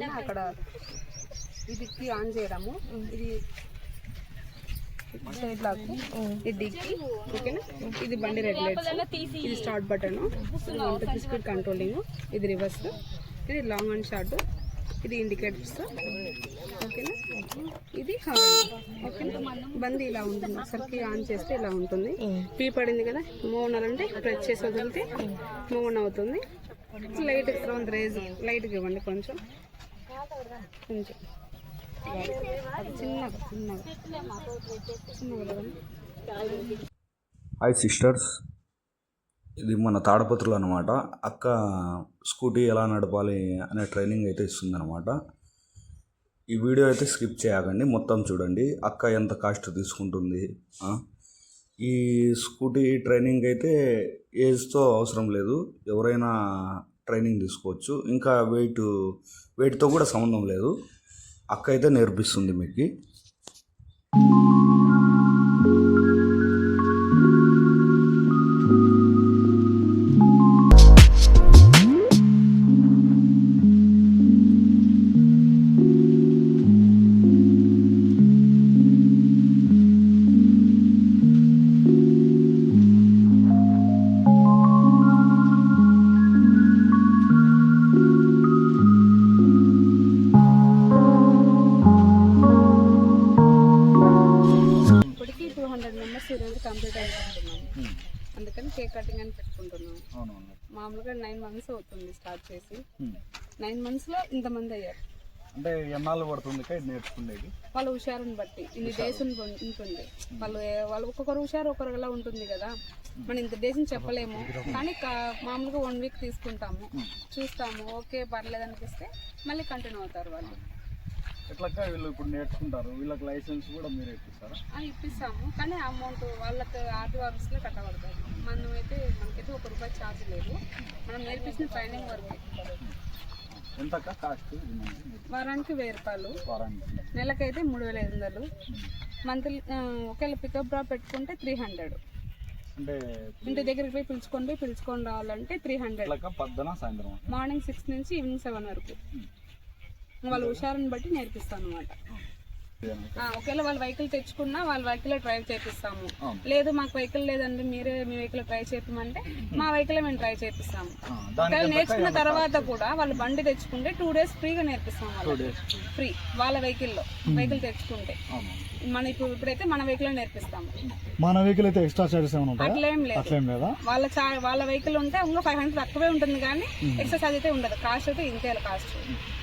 ఓకేనా. అక్కడ ఇది ఆన్ చేయడము, ఇది సైడ్ లాక్, ఇది డిక్కీ, ఓకేనా. ఇది బండి రెగ్యులేటర్స్, ఇది స్టార్ట్ బటన్, ఇది స్పీడ్ కంట్రోలింగ్, ఇది రివర్స్, ఇది లాంగ్ అండ్ షార్ట్, ఇది ఇండికేటర్స్, ఓకేనా. ఇది హార్న్, ఓకేనా. బండి ఇలా ఉంటుంది, ఒకసారికి ఆన్ చేస్తే ఇలా ఉంటుంది. పీ పడింది కదా, మూవ్ అవ్వాలంటే ప్రెస్ చేసి వదిలితే మూవ్ అవుతుంది. లైట్ రౌండ్ రేజ్ లైట్గా ఇవ్వండి, కొంచెం కొంచెం చిన్నగా చిన్నగా చిన్నగా. హాయ్ సిస్టర్స్, ఇది మన తాడపత్రులు అనమాట. అక్క స్కూటీ ఎలా నడపాలి అనే ట్రైనింగ్ అయితే ఇస్తుందన్నమాట. ఈ వీడియో అయితే స్కిప్ చేయకండి, మొత్తం చూడండి. అక్క ఎంత కాస్ట్ తీసుకుంటుంది. ఈ స్కూటీ ట్రైనింగ్ అయితే ఏజ్తో అవసరం లేదు, ఎవరైనా ట్రైనింగ్ తీసుకోవచ్చు. ఇంకా వెయిట్తో కూడా సంబంధం లేదు, అక్క అయితే నేర్పిస్తుంది మీకు. కంప్లీట్ అయిపోతున్నాము, అందుకని కేక్ కటింగ్ అని పెట్టుకుంటున్నాము. మామూలుగా 9 months అవుతుంది స్టార్ట్ చేసి. 9 months లో ఇంతమంది అయ్యారు. అంటే ఎన్నాళ్ళు పడుతుంది నేర్చుకునేది? వాళ్ళ హుషారుని బట్టి ఇన్ని డేస్ ఉంటుంది. వాళ్ళు ఒక్కొక్కరు హుషారు ఒక్కొక్కరులా ఉంటుంది కదా, మనం ఇంత డేస్ చెప్పలేము. కానీ మామూలుగా 1 week తీసుకుంటాము, చూస్తాము, ఓకే పర్లేదు అనిపిస్తే మళ్ళీ కంటిన్యూ అవుతారు వాళ్ళు. ఎట్లక్క వీళ్ళు ఇప్పుడు నేర్చుకుంటారు, వీళ్ళకి లైసెన్స్ కూడా మీరు ఇప్పిస్తారా? ఇప్పిస్తాము, కానీ అమౌంట్ వాళ్ళకి ఆర్టీఓ ఆఫీస్లో కట్టబడుతుంది. మనకైతే ₹1 ఛార్జ్ లేదు, మనం నేర్పించిన ట్రైనింగ్ వరకు. ఎంత కాస్ట్? వారానికి ₹1000, నెలకైతే 3500, మంత్లీ. ఒకవేళ పికప్ డ్రాప్ పెట్టుకుంటే 300. అంటే ఇంటి దగ్గరికి పోయి పిలుచుకొని రావాలంటే 300. మార్నింగ్ 6 నుంచి ఈవినింగ్ 7 వరకు. వాళ్ళ హుషారుని బట్టి నేర్పిస్తాను అనమాట. ఒకవేళ వాళ్ళ వెహికల్ తెచ్చుకున్నా వాళ్ళ వెహికల్ డ్రైవ్ చేపిస్తాము. లేదు మాకు వెహికల్ లేదండి, మీరే మీ వెహికల్ ట్రై చేపమంటే మా వెహికల్ మేము ట్రై చేపిస్తాము. ఒకవేళ నేర్చుకున్న తర్వాత కూడా వాళ్ళు బండి తెచ్చుకుంటే 2 days ఫ్రీగా నేర్పిస్తాం. ఫ్రీ వాళ్ళ వెహికల్ తెచ్చుకుంటే. మన ఇప్పుడైతే మన వెహికల్ నేర్పిస్తాము. మన వెహికల్ అయితే ఎక్స్ట్రా చార్జెస్ అట్లేం లేదు. వాళ్ళ వెహికల్ ఉంటే ఇంకా 500 తక్కువే ఉంటుంది, కానీ ఎక్స్ట్రా చార్జ్ అయితే ఉండదు. కాస్ట్ అయితే ఇంతే కాస్ట్.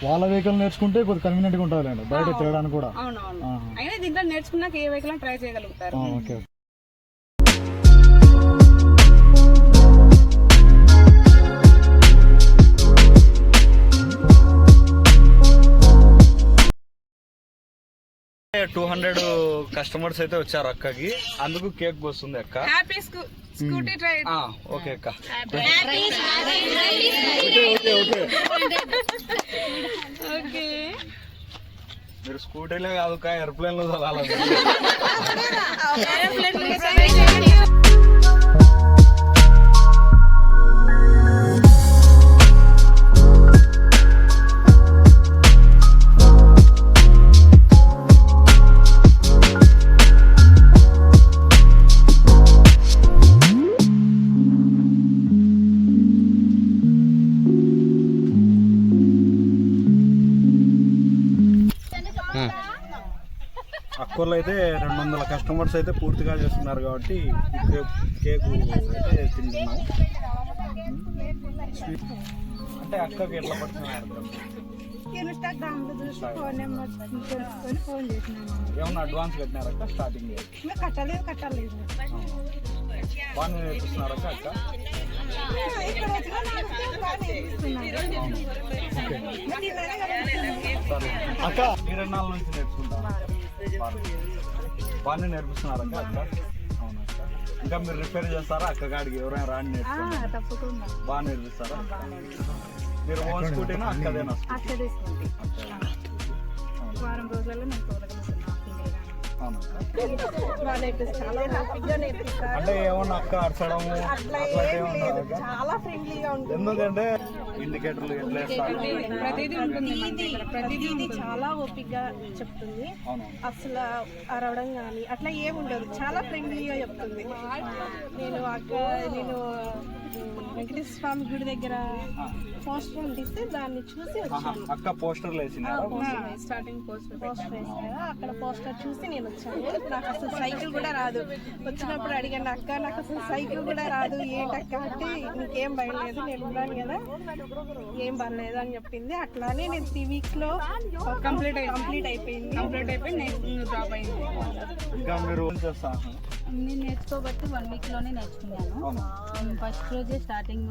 వాళ్ళ వెహికల్ నేర్చుకుంటే కొద్దిగా కన్వీనియంట్ గా ఉంటుంది బయట తిరగడానికి కూడా. అవునవును, అయినా దీంట్లో నేర్చుకున్నాక ఏ వెహికల్ ట్రై చేయగలుగుతారు. $200 కస్టమర్స్ అయితే వచ్చారు అక్కకి, అందుకు కేక్ వస్తుంది అక్క. Happy scooty drive. ఓకే అక్క, ఓకే. మీరు స్కూటీలే కాదు ఎయిర్ప్లేన్ లో చదవాలి. అక్కర్లో అయితే 200 కస్టమర్స్ అయితే పూర్తిగా చేస్తున్నారు కాబట్టి కేకు అయితే తింటున్నాం. అంటే అక్కకి ఎట్లా పడుతున్నారు? ఏమన్నా అడ్వాన్స్ కట్టినారు అక్క? స్టార్టింగ్ కట్టలేదు. బాగా నేర్పిస్తున్నారు అక్క. అక్క 2 నెలల నుంచి నేర్చుకుంటారు, బాగానే నేర్పిస్తున్నారు అక్క. అవునా అక్క? ఇంకా మీరు రిపేర్ చేస్తారా అక్క గాడికి? ఎవరైనా రాని నేర్చుకుంటారా? తప్పకుండా బాగా నేర్పిస్తారా? మీరు ఓన్ స్కూటీనా అక్కదేనా? వారం రోజులలో నేను తోలగలుగుతున్నాను. బాగా నేర్పిస్తారు, చాలా హ్యాపీగా నేర్పిస్తారు. అంటే ఏమన్నా అక్క అరచడము అట్లా ఏం లేదు, చాలా ఫ్రెండ్లీగా ఉంటుంది. ఎందుకంటే ఇండికేటర్లు ఎట్లా వేస్తారు? ప్రతిదీ ఉంటుంది మన దగ్గర, ప్రతిదీ చాలా ఓపికగా చెప్తుంది. అసలు అరవడం కానీ అట్లా ఏముండదు, చాలా ఫ్రెండ్లీగా చెప్తుంది. నేను వెంకటేశ్వర స్వామి గుడి దగ్గర పోస్టర్ ఉండిస్తే దాన్ని చూసి వచ్చాను. అక్క పోస్టర్లు వేసినారా? స్టార్టింగ్ పోస్టర్ వేసి కదా, అక్కడ పోస్టర్ చూసి నేను వచ్చాను. నాకు అసలు సైకిల్ కూడా రాదు. వచ్చినప్పుడు అడిగాను, అక్క నాకు అసలు సైకిల్ కూడా రాదు, ఏంటక్క అంటే నీకేం భయం లేదు, నేను ఉన్నాను కదా, ఏం పర్లేదు అని చెప్పింది. అట్లానే నేను 3 weeks లో కంప్లీట్ అయిపోయింది. నెక్స్ట్ డ్రాప్ అయింది. ఇంకా మీరు ఏం చేస్తారు? నేను నేర్చుకోబట్టి 1 week లోనే నేర్చుకున్నాను. ఫస్ట్ రోజే స్టార్టింగ్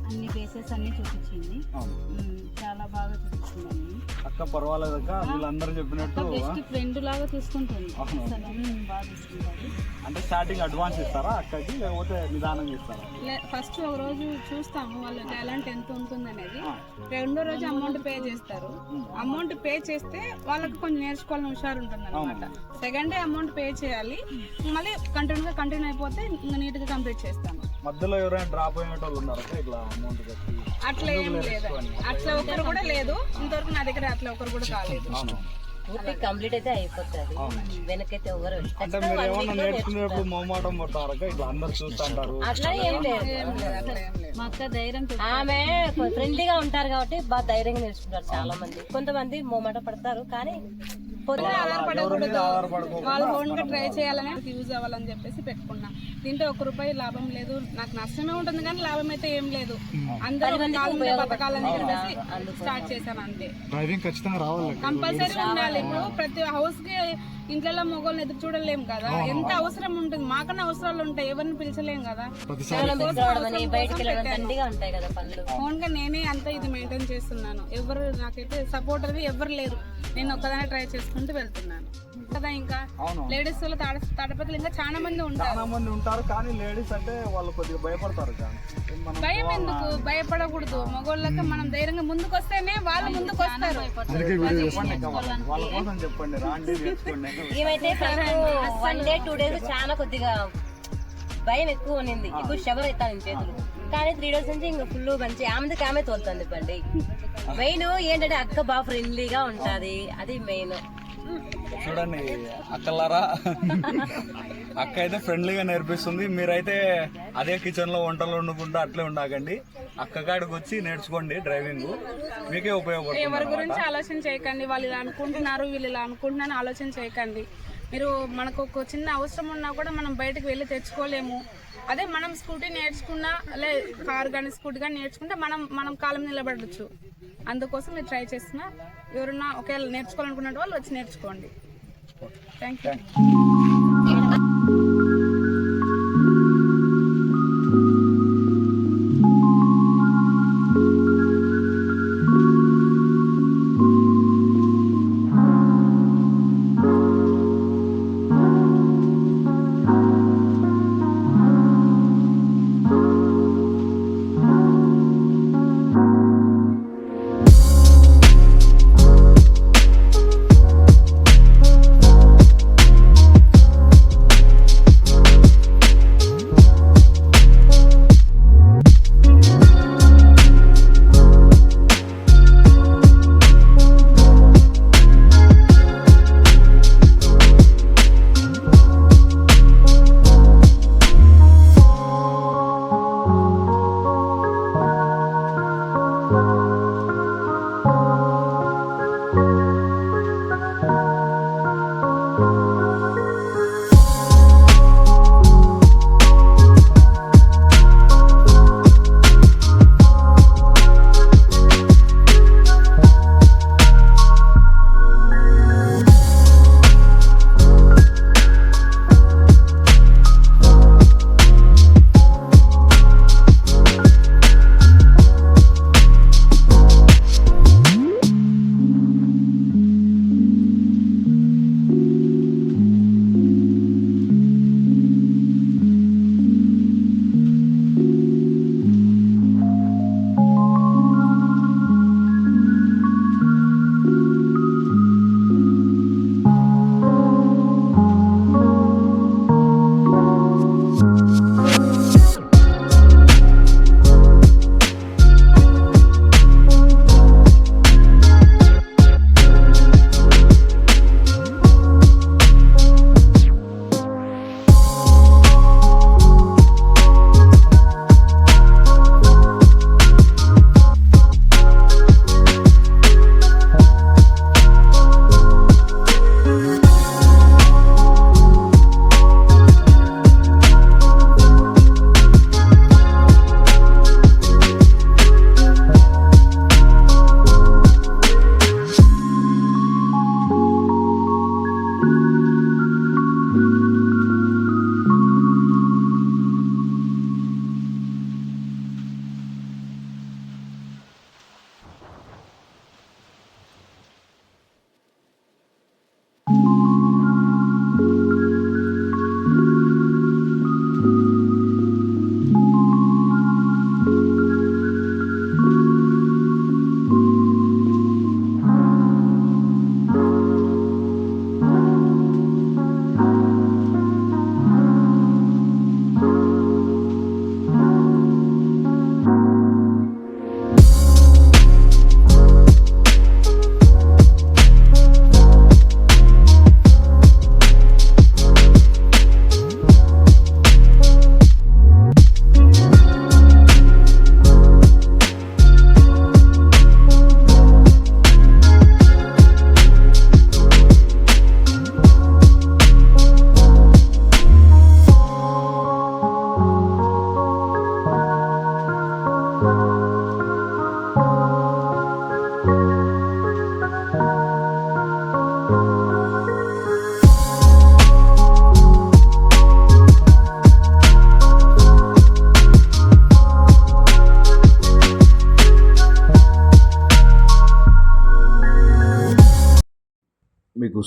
అన్ని బేసెస్ అన్ని చూపించింది. చాలా బాగా చూపించింది. అక్క పర్వాలేదు అక్క, వీళ్ళందరూ చెప్పినట్టు బెస్ట్ ఫ్రెండ్ లాగా చూసుకుంటుంది. అసలు బాగా చూసుకుంటారు. అంటే స్టార్టింగ్ అడ్వాన్స్ ఇస్తారా అక్కకి, లేకపోతే నిదానం ఇస్తారా? ఫస్ట్ ఒక రోజు చూస్తాము వాళ్ళ టాలెంట్ ఎంత ఉంటుంది అనేది. రెండో రోజు అమౌంట్ పే చేస్తారు. అమౌంట్ పే చేస్తే వాళ్ళకి కొంచెం నేర్చుకోవాలని హుషారు ఉంటుంది అనమాట. సెకండ్ డే అమౌంట్ పే చేయాలి, మళ్ళీ కంటిన్యూ అయిపోతే ఇంకా నీట్ గా కంప్లీట్ చేస్తాము. మధ్యలో ఎవరైనా డ్రాప్ అయిన వాళ్ళు ఉన్నారు ఇట్లా అమౌంట్ కట్టి? అట్లా ఏం లేదు, అట్లా ఒకరు కూడా లేదు ఇంతవరకు నా దగ్గర, అట్లా ఒకరు కూడా కాలేదు. పూర్తి కంప్లీట్ అయితే అయిపోతుంది, వెనకైతే ఎవరు అంటే మీరు ఏమన్నా నేర్చుకునేటప్పుడు మొహమాటం పడతారు ఇట్లా అందరు చూస్తుంటారు? అట్లా ఏం లేదు. మా అక్క ధైర్యం ఆమె ఫ్రెండ్లీగా ఉంటారు కాబట్టి బాగా ధైర్యంగా నేర్చుకుంటారు. చాలా మంది, కొంతమంది మొమాట పడతారు కానీ ఆధారపడకూడదు, వాళ్ళు ఓన్ గా ట్రై చేయాలని యూజ్ అవ్వాలని చెప్పేసి పెట్టుకున్నా. దీంట్లో ₹1 లాభం లేదు, నాకు నష్టమే ఉంటుంది కానీ లాభం అయితే ఏం లేదు. అందరూ బతకాలని చెప్పేసి స్టార్ట్ చేశాను అంతే. డ్రైవింగ్ ఖచ్చితంగా రావాలి, కంపల్సరీ ఉండాలి. ఇప్పుడు ప్రతి హౌస్ కి ఇంట్లో మొగోళ్ళని ఎదురు చూడలేము కదా, ఎంత అవసరం ఉంటుంది, మాకన్నా అవసరాలు ఉంటాయి, ఎవరిని పిలిచలేం కదా. బయటకు వెళ్ళడం ఉంటాయి కదా పనులు. ఓన్ గా నేనే అంతా ఇది మెయింటైన్ చేస్తున్నాను. ఎవరు నాకైతే సపోర్ట్ అది ఎవరు లేరు, నేను ఒక్కదానే ట్రై చేసుకుంటూ వెళ్తున్నాను కదా. ఇంకా లేడీస్ వాళ్ళు తాడపత్రులు ఇంకా చాలా మంది ఉంటారు కానీ లేడీస్ అంటే వాళ్ళు కొద్దిగా భయపడతారు. భయం ఎందుకు, భయపడకూడదు. మగోళ్ళకి మనం ధైర్యంగా ముందుకు వస్తేనే వాళ్ళు ముందుకు వస్తారు. వాళ్ళ కోసం చెప్పండి, రాండి నేర్చుకోండి. ఏమైతే 1 day 2 days చాలా కొద్దిగా భయం ఎక్కువ ఉన్నింది. ఇప్పుడు షవర్ అవుతాను చేతులు, కానీ 3 days నుంచి ఇంకా ఫుల్ మంచి ఆమె తోలుతుంది బండి. మెయిన్ ఏంటంటే అక్క బాగా ఫ్రెండ్లీగా ఉంటది, అది మెయిన్. చూడండి అక్కలారా, అక్క అయితే ఫ్రెండ్లీగా నేర్పిస్తుంది. మీరైతే అదే కిచెన్ లో వంటలు వండుకుంటూ అట్లే ఉండకండి, అక్క కాడికి వచ్చి నేర్చుకోండి డ్రైవింగ్, మీకే ఉపయోగపడుతుంది. ఎవరి గురించి ఆలోచన చేయకండి, వాళ్ళు ఇలా అనుకుంటున్నారు వీళ్ళు ఇలా అనుకుంటున్నారని ఆలోచన చేయకండి. మీరు మనకు ఒక చిన్న అవసరం ఉన్నా కూడా మనం బయటకు వెళ్ళి తెచ్చుకోలేము. అదే మనం స్కూటీ నేర్చుకున్నా, లే కారు కానీ స్కూటీ కానీ నేర్చుకుంటే మనం కాలం నిలబడచ్చు. అందుకోసం మీరు ట్రై చేస్తున్నా. ఎవరన్నా ఒకవేళ నేర్చుకోవాలనుకున్న వాళ్ళు వచ్చి నేర్చుకోండి. Thank you.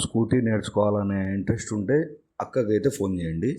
స్కూటీ నేర్చుకోవాలనే ఇంట్రెస్ట్ ఉంటే అక్కకైతే ఫోన్ చేయండి.